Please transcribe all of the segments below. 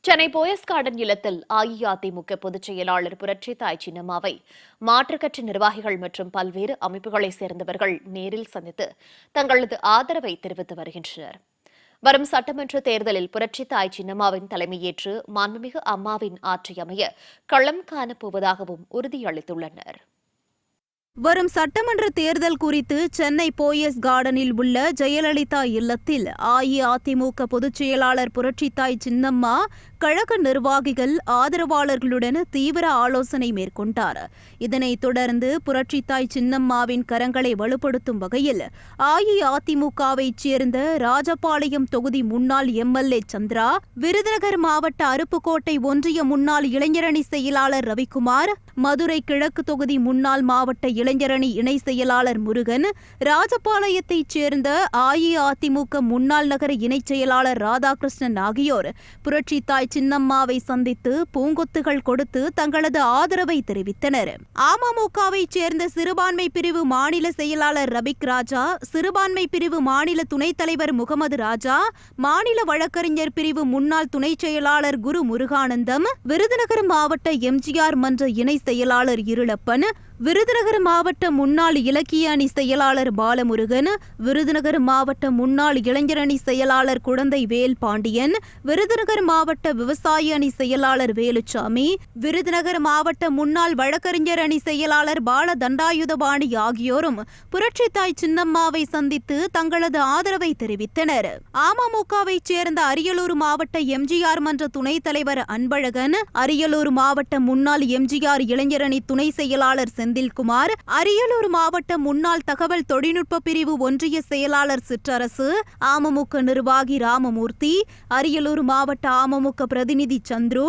Chennai Poes garden இல்லத்தில் அஇஅதிமுக பொதுச் செயலாளர் புரட்சித்தாய் சின்னம்மாவை மாற்றுக் கட்சி நிர்வாகிகள் மற்றும் பல்வேறு அமைப்புகளைச் சேர்ந்தவர்கள் நேரில் சந்தித்து தங்களது ஆதரவை தெரிவித்து வருகின்றனர். வரும் சட்டமன்ற தேர்தலில் புரட்சித்தாய் சின்னம்மாவின் தலைமையேற்று மாண்புமிகு அம்மாவின் ஆட்சி அமைய களம் காணப்போவதாகவும் உறுதியளித்துள்ளனர். வரும் சட்டமன்ற தேர்தல் குறித்து சென்னை போயஸ் கார்டனில் உள்ள ஜெயலலிதா இல்லத்தில் அஇஅதிமுக பொதுச் செயலாளர் புரட்சித்தாய் சின்னம்மா கழக நிர்வாகிகள் ஆதரவாளர்களுடன் தீவிர ஆலோசனை மேற்கொண்டார். இதனைத் தொடர்ந்து புரட்சித்தாய் சின்னம்மாவின் கரங்களை வலுப்படுத்தும் வகையில் அஇஅதிமுகவைச் சேர்ந்த ராஜபாளையம் தொகுதி முன்னாள் எம்எல்ஏ சந்திரா, விருதுநகர் மாவட்ட அருப்புக்கோட்டை ஒன்றிய முன்னாள் இளைஞரணி செயலாளர் ரவிக்குமார், மதுரை கிழக்கு தொகுதி முன்னாள் மாவட்ட இளைஞரணி இணை செயலாளர் முருகன், ராஜபாளையத்தைச் சேர்ந்த அஇஅதிமுக முன்னாள் நகர இணைச் செயலாளர் ராதாகிருஷ்ணன் ஆகியோர் புரட்சித்தாய் சின்னம்மாவை சந்தித்து பூங்கொத்துகள் கொடுத்து தங்களது ஆதரவை தெரிவித்தனர். அமமுகவைச் சேர்ந்த சிறுபான்மை பிரிவு மாநில செயலாளர் ரபிக் ராஜா, சிறுபான்மை பிரிவு மாநில துணைத் தலைவர் முகமது ராஜா, மாநில வழக்கறிஞர் பிரிவு முன்னாள் துணைச் செயலாளர் குரு முருகானந்தம், விருதுநகர் மாவட்ட எம்ஜிஆர் மன்ற இணை செயலாளர் இருளப்பன், விருதுநகர் மாவட்ட முன்னாள் இலக்கிய அணி செயலாளர் பாலமுருகன், விருதுநகர் மாவட்ட முன்னாள் இளைஞரணி செயலாளர் குழந்தை வேல் பாண்டியன், விருதுநகர் மாவட்ட விவசாய அணி செயலாளர் வேலுச்சாமி, விருதுநகர் மாவட்ட முன்னாள் வழக்கறிஞர் அணி செயலாளர் பால தண்டாயுதபாணி ஆகியோரும் புரட்சித்தாய் சின்னம்மாவை சந்தித்து தங்களது ஆதரவை தெரிவித்தனர். அமமுகவைச் சேர்ந்த அரியலூர் மாவட்ட எம்ஜிஆர் மன்ற துணைத் தலைவர் அன்பழகன், அரியலூர் மாவட்ட முன்னாள் எம்ஜிஆர் இளைஞரணி துணை செயலாளர் செந்தில்குமார், அரியலூர் மாவட்ட முன்னாள் தகவல் தொழில்நுட்ப பிரிவு ஒன்றிய செயலாளர் சிற்றரசு, அமமுக நிர்வாகி ராமமூர்த்தி, அரியலூர் மாவட்ட அமமுக பிரதிநிதி சந்துரு,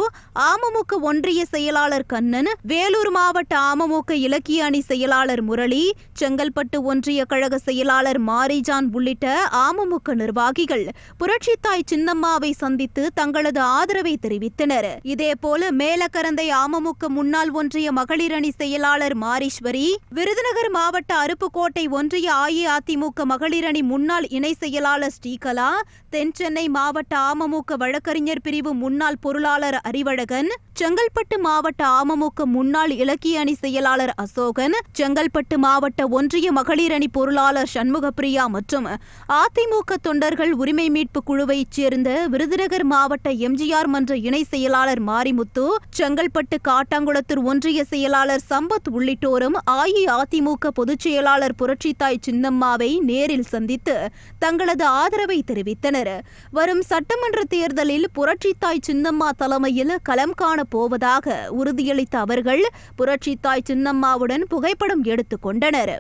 அமமுக ஒன்றிய செயலாளர் கண்ணன், வேலூர் மாவட்ட அமமுக இலக்கிய அணி செயலாளர் முரளி, செங்கல்பட்டு ஒன்றிய கழக செயலாளர் மாரிஜான் உள்ளிட்ட அமமுக நிர்வாகிகள் புரட்சித்தாய் சின்னம்மாவை சந்தித்து தங்களது ஆதரவை தெரிவித்தனர். இதேபோல மேலக்கரந்தை அமமுக முன்னாள் ஒன்றிய மகளிர் அணி செயலாளர் மாரீஸ்வரி, விருதுநகர் மாவட்ட அருப்புக்கோட்டை ஒன்றிய அஇஅதிமுக மகளிர் அணி முன்னாள் இணை செயலாளர் ஸ்ரீகலா, தென்சென்னை மாவட்ட அமமுக வழக்கறிஞர் பிரிவு முன்னாள் பொருளாளர் அறிவழகன், செங்கல்பட்டு மாவட்ட அமமுக முன்னாள் இலக்கிய அணி செயலாளர் அசோகன், செங்கல்பட்டு மாவட்ட ஒன்றிய மகளிர் அணி பொருளாளர் சண்முகப்பிரியா மற்றும் அதிமுக தொண்டர்கள் உரிமை மீட்பு குழுவைச் சேர்ந்த விருதுநகர் மாவட்ட எம்ஜிஆர் மன்ற இணை செயலாளர் மாரிமுத்து, செங்கல்பட்டு காட்டாங்குளத்தூர் ஒன்றிய செயலாளர் சம்பத் உள்ளிட்டோரும் அஇஅதிமுக பொதுச் செயலாளர் புரட்சித்தாய் சின்னம்மாவை நேரில் சந்தித்து தங்களது ஆதரவை தெரிவித்தனர். வரும் சட்டமன்ற தேர்தலில் புரட்சித்தாய் சின்னம்மா தலைமையில் களம் காணப் போவதாக உறுதியளித்த அவர்கள் புரட்சித்தாய் சின்னம்மாவுடன் புகைப்படம் எடுத்துக் கொண்டனர்.